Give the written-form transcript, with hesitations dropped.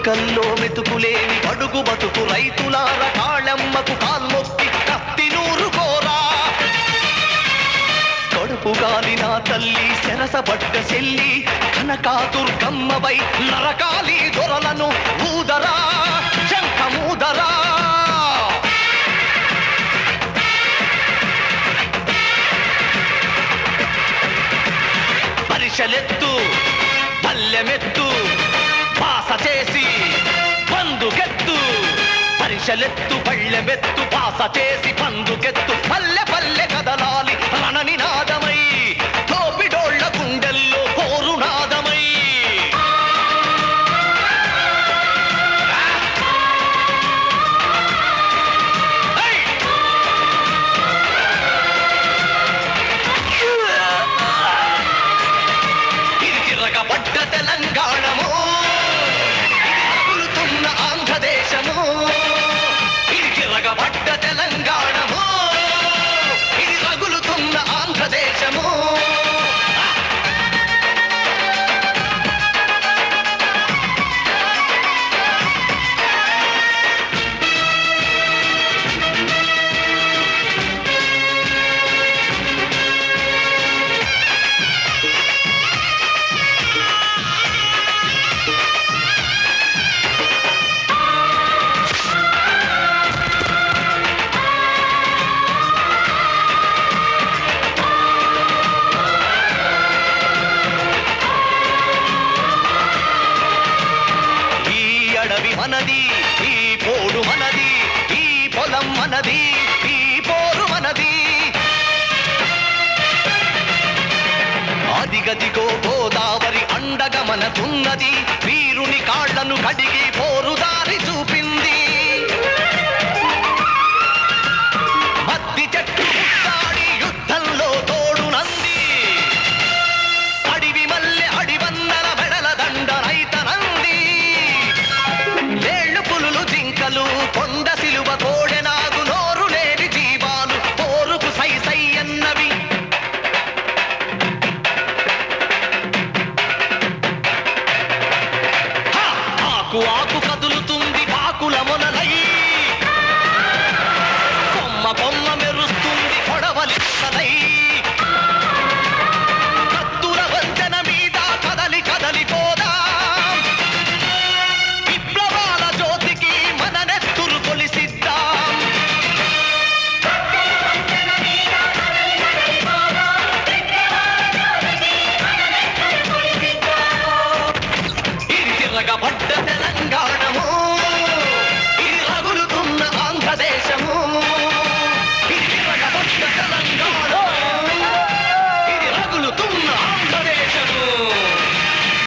చుక్కల్లో మెతుకులేని బడుగు బతుకు రైతులార కాళ్ళమ్మకు కాల్మొక్కి కత్తి నూరుకోరా. కడుపు గాలిన తల్లి సెరసబడ్డ చెల్లి కనకాదుర్గమ్మవై నరకాలి దొరలను ఊదరా శంఖమూదరా. పరిశలెత్తు పల్లెమెత్తు పాస చేసి పందుకెత్తు. పరిశలెత్తు పళ్ళెమెత్తు పాస చేసి పందుకెత్తు. పల్లె పల్లె కదలాలి రణనినాదమై తోపిడోళ్ల గుండెల్లో పోరునాదమై. ఇది తిరగబడ్డ తెలంగాణము, రగులుతున్న ఆంధ్రదేశము. ఇది తిరగబడ్డ తెలంగాణము, ఇది రగులుతున్న ఆంధ్రదేశము. మనది ఈ పోడు మనది, ఈ పొలం మనది, ఈ పోరు మనది. అదిగదిగో గోదావరి అండగా మనకున్నది, వీరుని కాళ్లను కడిగి పోరుదారి చూపింది. మద్ది చెట్టు ముట్టాడి యుద్ధంలో తోడునంది, అడివి మల్లె అడివన్నల వెడల దండ రైతనంది. లేళ్లు పులులు జింకలు కొండ సిలువ కోడెనాగు నోరు లేని జీవాలు పోరుకు సై సై అన్నవి. ఆకు ఆకు కదులుతుంది పాకుల మొనలై, కొమ్మ కొమ్మ మెరుస్తుంది కొడవలిసలై. కత్తుల వంతెన మీద కదలి కదలి పోదా, విప్లవాల జ్యోతికి మన నెత్తురు కొలిసిద్దాం. ఇది తిరగబడ్డ తెలంగాణము,